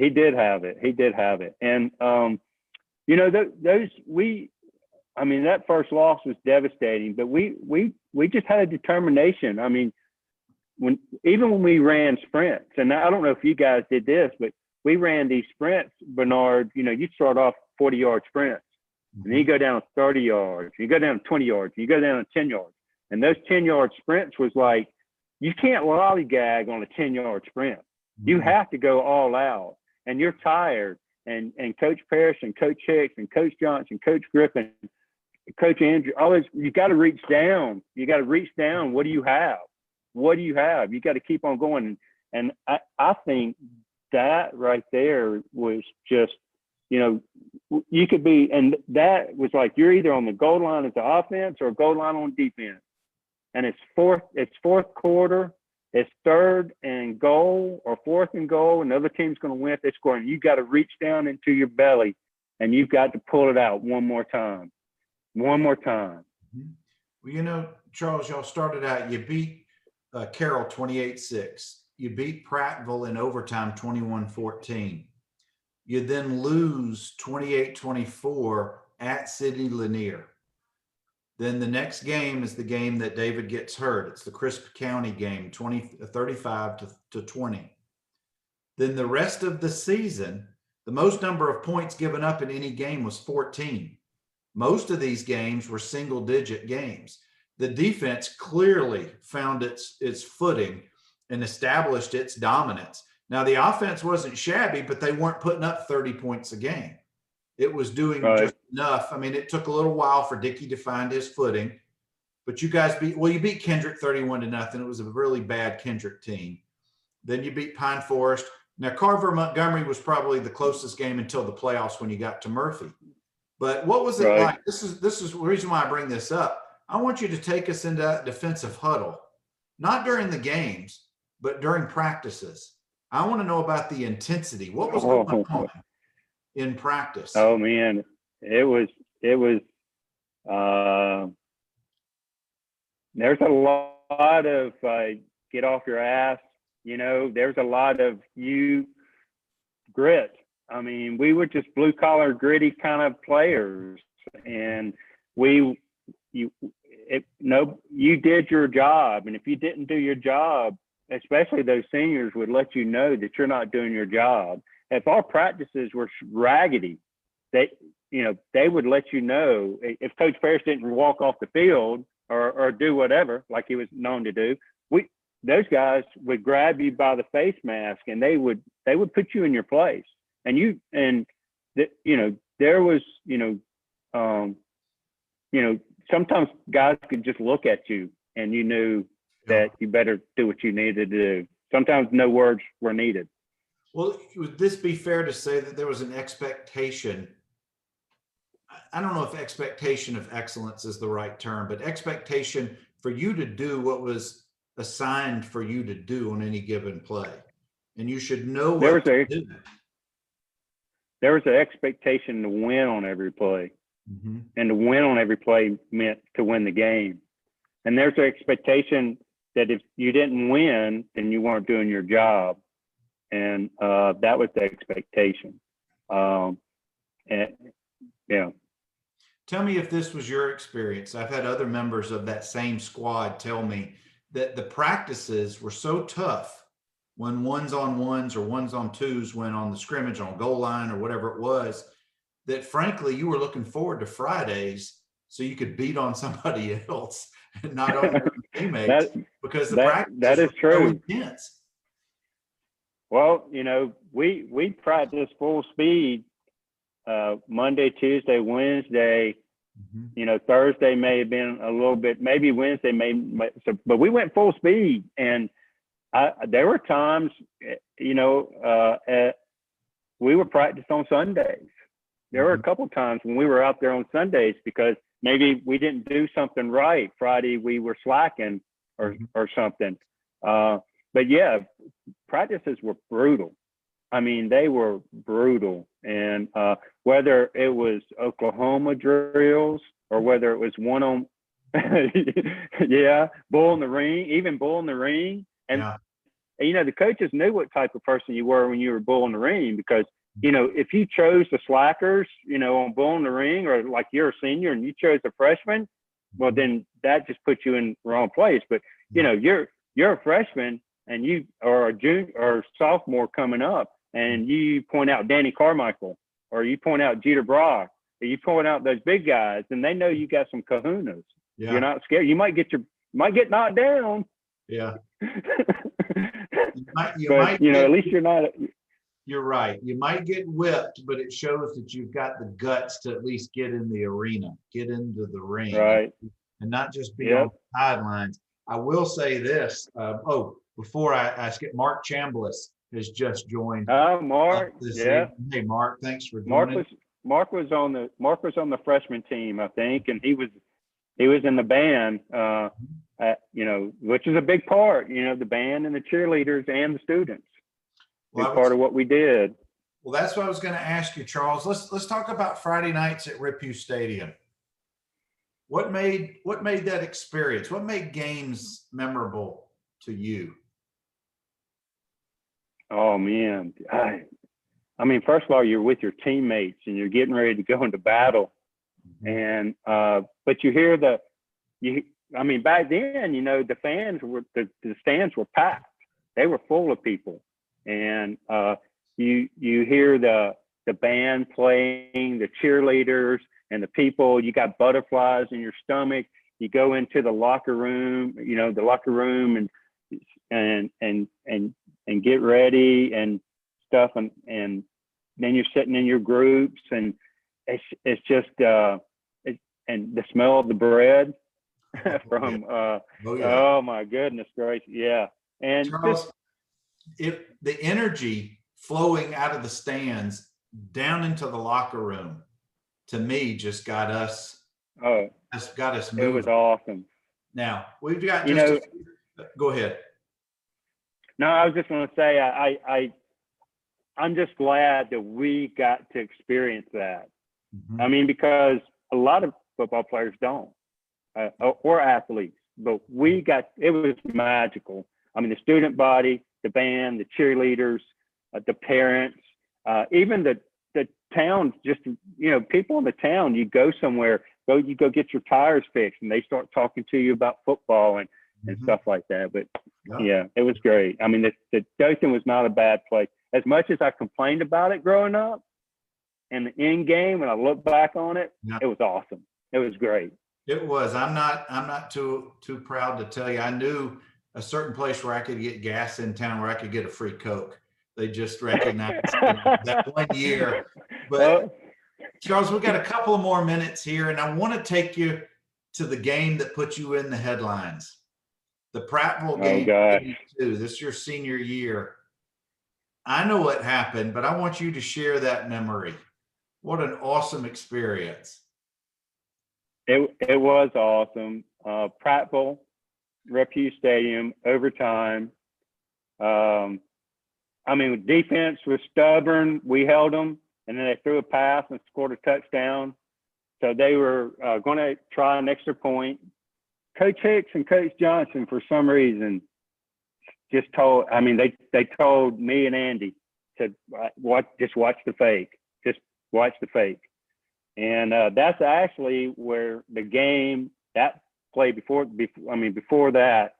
He did have it. He did have it. And that first loss was devastating, but we just had a determination. I mean, when we ran sprints, and I don't know if you guys did this, but we ran these sprints, Bernard, you'd start off 40-yard sprints, and then you go down 30 yards, you go down 20 yards, you go down 10 yards. And those 10-yard sprints was like, you can't lollygag on a 10-yard sprint. You have to go all out, and you're tired. And Coach Parrish and Coach Hicks and Coach Johnson, Coach Griffin, Coach Andrew, always, you got to reach down. You got to reach down. What do you have? What do you have? You got to keep on going. And I think that right there was just, you could be, and that was like, you're either on the goal line as the offense or goal line on defense. And it's fourth quarter, it's 3rd and goal or 4th and goal, and the other team's going to win if they score, and you've got to reach down into your belly, and you've got to pull it out one more time. One more time. Well, Charles, y'all started out, you beat Carroll 28-6. You beat Prattville in overtime 21-14. You then lose 28-24 at City Lanier. Then the next game is the game that David gets hurt. It's the Crisp County game, 35-20. Then the rest of the season, the most number of points given up in any game was 14. Most of these games were single-digit games. The defense clearly found its footing and established its dominance. Now, the offense wasn't shabby, but they weren't putting up 30 points a game. It was doing just enough. I mean, it took a little while for Dickey to find his footing, but you guys you beat Kendrick 31-0. It was a really bad Kendrick team. Then you beat Pine Forest. Now, Carver-Montgomery was probably the closest game until the playoffs when you got to Murphy. But what was it like? This is the reason why I bring this up. I want you to take us into that defensive huddle, not during the games, but during practices. I want to know about the intensity. What was going on in practice? Oh man, it was there's a lot of get off your ass, there's a lot of grit. I mean, we were just blue collar, gritty kind of players, and you did your job, and if you didn't do your job, especially those seniors would let you know that you're not doing your job. If our practices were raggedy, they would let you know. If Coach Ferris didn't walk off the field or do whatever like he was known to do, those guys would grab you by the face mask and they would put you in your place. And there was sometimes guys could just look at you and you knew that you better do what you needed to do. Sometimes no words were needed. Well, would this be fair to say that there was an expectation? I don't know if expectation of excellence is the right term, but expectation for you to do what was assigned for you to do on any given play. And you should know what to do. There was an expectation to win on every play. Mm-hmm. And to win on every play meant to win the game. And there's an expectation that if you didn't win, then you weren't doing your job. And that was the expectation. Tell me if this was your experience. I've had other members of that same squad tell me that the practices were so tough when ones on ones or ones on twos went on the scrimmage on goal line or whatever it was, that frankly, you were looking forward to Fridays so you could beat on somebody else and not on your teammates because the practices that is true. So intense. Well, we practice full speed Monday, Tuesday, Wednesday. Mm-hmm. Thursday may have been a little bit, maybe Wednesday but we went full speed. And there were times, we were practiced on Sundays. There were a couple of times when we were out there on Sundays because maybe we didn't do something right. Friday we were slacking or something. But yeah, practices were brutal. I mean, they were brutal. And whether it was Oklahoma drills or whether it was one on, bull in the ring, And, the coaches knew what type of person you were when you were bull in the ring because, if you chose the slackers, on bull in the ring or like you're a senior and you chose a freshman, well, then that just puts you in the wrong place. But, you're a freshman and you are a junior or sophomore coming up and you point out Danny Carmichael or you point out Jeter Brock or you point out those big guys and they know you got some kahunas. Yeah. You're not scared. You might get knocked down. Yeah. At least you're not. You're right. You might get whipped, but it shows that you've got the guts to at least get in the arena, get into the ring, right, and not just be on the sidelines. I will say this. Before I skip, Mark Chambliss has just joined. Mark. Hey, Mark. Thanks for joining. Mark was on the freshman team, I think, and he was in the band. you know, which is a big part, you know, the band and the cheerleaders and the students. Well, Part of what we did. well, that's what I was going to ask you, Charles. Let's talk about Friday nights at Riphue Stadium. What made that experience? What made games memorable to you? Oh man, I mean, first of all, you're with your teammates and you're getting ready to go into battle, and but you hear I mean, back then, you know, the stands were packed. They were full of people, and you hear the band playing, the cheerleaders, and the people. You got butterflies in your stomach. You go into the locker room, you know, and get ready and stuff, and then you're sitting in your groups, and it's just and the smell of the bread from Oh, yeah. oh my goodness gracious, yeah. And Charles, the energy flowing out of the stands down into the locker room, to me, just got us moving. It was awesome. Now we've got You know, go ahead. no, I was just going to say I'm just glad that we got to experience that. Mm-hmm. I mean, because a lot of football players don't, or athletes, but it was magical. I mean, the student body, the band, the cheerleaders, the parents, even the towns, just, you know, people in the town, you go somewhere, you go get your tires fixed, and they start talking to you about football and Mm-hmm. stuff like that. But yeah, it was great. I mean, the Dothan was not a bad place. As much as I complained about it growing up, and the end game, when I look back on it, it was awesome. It was great. It was. I'm not too proud to tell you. I knew a certain place where I could get gas in town where I could get a free Coke. They just recognized that one year. But Charles, we've got a couple of more minutes here, and I want to take you to the game that put you in the headlines. The Prattville game. This is your senior year. I know what happened, but I want you to share that memory. What an awesome experience. It was awesome. Prattville, Riphue Stadium, overtime. I mean, defense was stubborn. We held them, and then they threw a pass and scored a touchdown. So they were going to try an extra point. Coach Hicks and Coach Johnson, for some reason, just told me and Andy to watch the fake. Just watch the fake. And that's actually where the game, that play before that,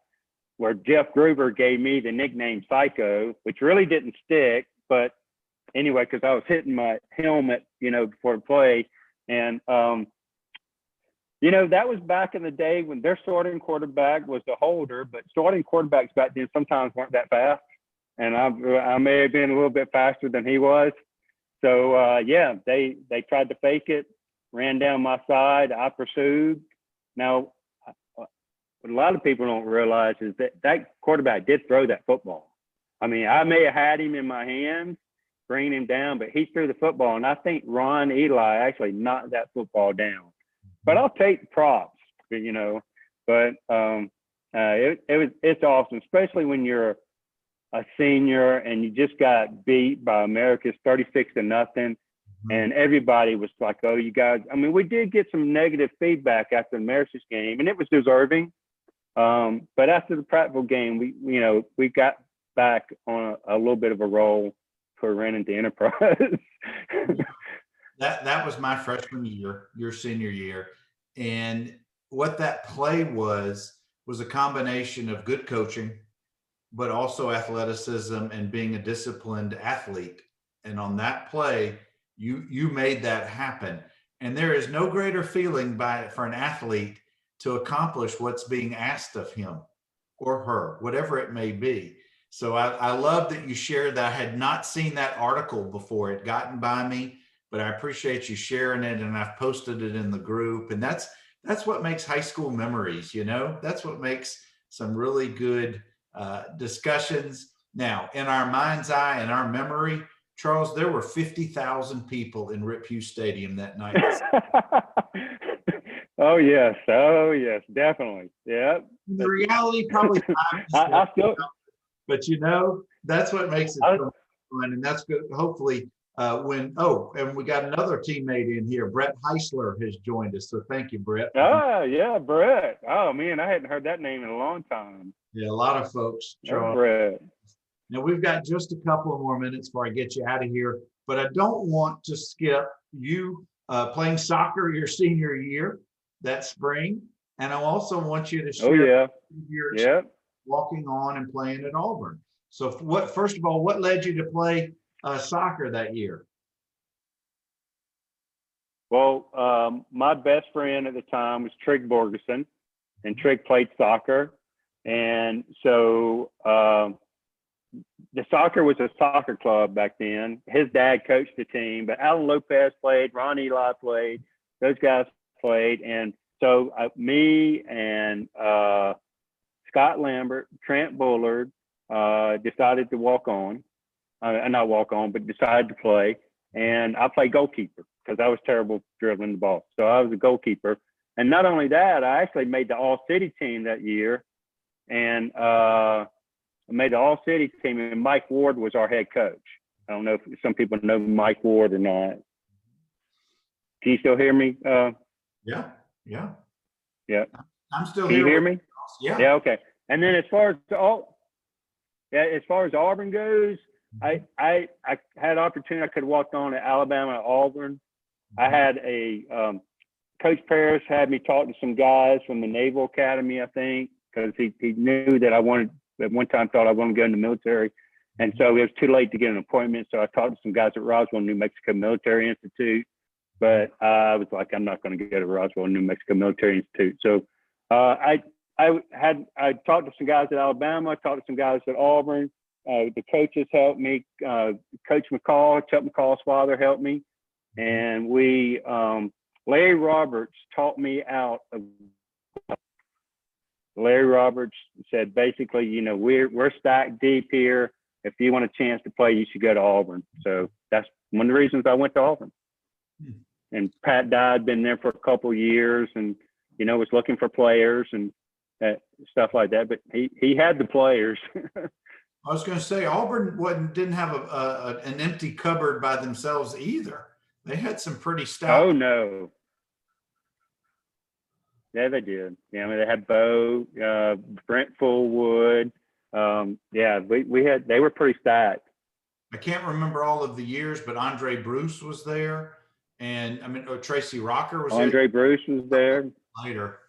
where Jeff Gruber gave me the nickname Psycho, which really didn't stick. But anyway, because I was hitting my helmet, you know, before the play. And, you know, that was back in the day when their starting quarterback was the holder, but starting quarterbacks back then sometimes weren't that fast. And I may have been a little bit faster than he was. So, yeah, they tried to fake it, ran down my side. I pursued. Now, what a lot of people don't realize is that quarterback did throw that football. I mean, I may have had him in my hands, bringing him down, but he threw the football. And I think Ron Eli actually knocked that football down. But I'll take the props, you know. But it's awesome, especially when you're a senior and you just got beat by America's 36-0, and everybody was like, "Oh, you guys." I mean, we did get some negative feedback after the America's game, and it was deserving. But after the Prattville game, we got back on a little bit of a roll for running the Enterprise. That was my freshman year, your senior year. And what that play was a combination of good coaching, but also athleticism and being a disciplined athlete. And on that play, you made that happen. And there is no greater feeling for an athlete to accomplish what's being asked of him or her, whatever it may be. So I love that you shared that. I had not seen that article before. It gotten by me, but I appreciate you sharing it, and I've posted it in the group. And that's what makes high school memories, you know? That's what makes some really good discussions. Now, in our mind's eye and our memory, Charles, there were 50,000 people in Riphue Stadium that night. Oh yes. Oh yes. Definitely. Yeah. The reality probably not, I still. but that's what makes it I, so fun. And that's good. Hopefully, and we got another teammate in here. Brett Heisler has joined us. So thank you, Brett. yeah, Brett. Oh man, I hadn't heard that name in a long time. Yeah, a lot of folks, Oh, Charles. Brett. Now we've got just a couple of more minutes before I get you out of here, but I don't want to skip you playing soccer your senior year that spring. And I also want you to Oh share yeah. your Yeah. walking on and playing at Auburn. So first of all, what led you to play soccer that year? Well, my best friend at the time was Trig Borgeson, and Trig played soccer. And so the soccer was a soccer club back then. His dad coached the team, but Alan Lopez played, Ron Eli played, those guys played. And so me and Scott Lambert, Trent Bullard decided to walk on, not walk on, but decided to play. And I played goalkeeper because I was terrible dribbling the ball. So I was a goalkeeper. And not only that, I actually made the all-city team that year. And I made the all-city team, and Mike Ward was our head coach. I don't know if some people know Mike Ward or not. Can you still hear me? Yeah. Yeah. I'm still Can here. You hear me? Yeah. Yeah. Okay. And then as far as Auburn goes, I had opportunity. I could have walked on at Alabama, Auburn. I had Coach Parrish had me talk to some guys from the Naval Academy, I think, because he knew that I wanted, at one time thought I wanted to go in the military. And so it was too late to get an appointment. So I talked to some guys at Roswell, New Mexico Military Institute. But I was like, I'm not going to go to Roswell, New Mexico Military Institute. So I talked to some guys at Alabama, I talked to some guys at Auburn. The coaches helped me. Coach McCall, Chuck McCall's father, helped me. And Larry Roberts taught me out of. Larry Roberts said, basically, we're stacked deep here. If you want a chance to play, you should go to Auburn. So that's one of the reasons I went to Auburn. And Pat Dye had been there for a couple of years and, was looking for players and stuff like that. But he had the players. I was going to say Auburn didn't have an empty cupboard by themselves either. They had some pretty stout. Oh no. Yeah, they did. Yeah, I mean, they had Bo, Brent Fullwood. They were pretty stacked. I can't remember all of the years, but Andre Bruce was there. And I mean, Tracy Rocker was Andre Bruce was there later.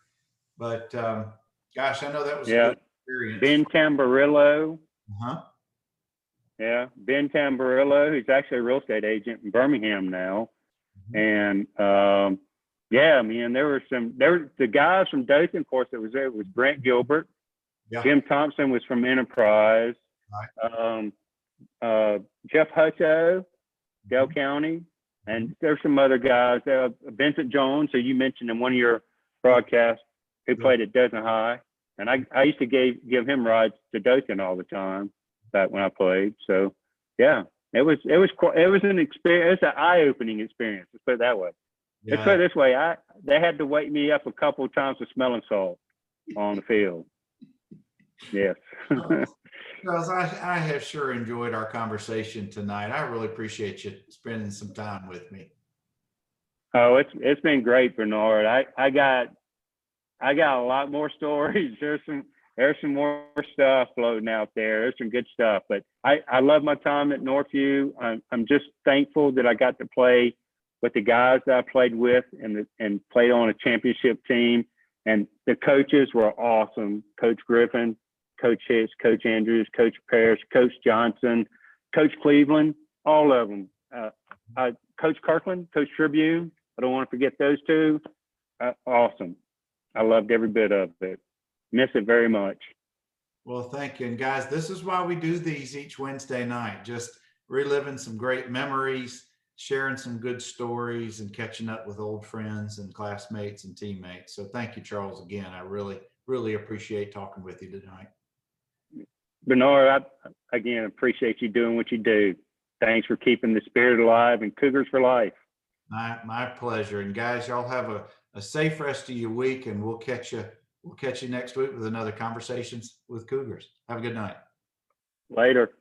But gosh, I know that was a yeah. good experience. Ben Tamburillo. Uh-huh. Yeah, Ben Tamburillo, who's actually a real estate agent in Birmingham now. And yeah, man, there were the guys from Dothan, of course, that was there. It was Brent Gilbert. Yeah. Jim Thompson was from Enterprise. Right. Jeff Hutto, Dale County. And there's some other guys. Vincent Jones, who you mentioned in one of your broadcasts, who played at Dothan High. And I used to give him rides to Dothan all the time back when I played. So yeah, it was an experience. It's an eye-opening experience. Let's put it that way. Yeah. Let's put it this way. They had to wake me up a couple of times with smelling salt on the field. Yes. Charles, I have sure enjoyed our conversation tonight. I really appreciate you spending some time with me. Oh, it's been great, Bernard. I got a lot more stories. There's some more stuff floating out there. There's some good stuff. But I love my time at Northview. I'm just thankful that I got to play with the guys that I played with and played on a championship team. And the coaches were awesome. Coach Griffin, Coach Hicks, Coach Andrews, Coach Parrish, Coach Johnson, Coach Cleveland, all of them. Coach Kirkland, Coach Tribune. I don't want to forget those two. Awesome. I loved every bit of it. Miss it very much. Well, thank you. And guys, this is why we do these each Wednesday night, just reliving some great memories, sharing some good stories, and catching up with old friends and classmates and teammates. So thank you, Charles, again. I really, really appreciate talking with you tonight. Bernard, I again appreciate you doing what you do. Thanks for keeping the spirit alive and Cougars for life. My pleasure. And guys, y'all have a safe rest of your week, and we'll catch you next week with another Conversations with Cougars. Have a good night. Later.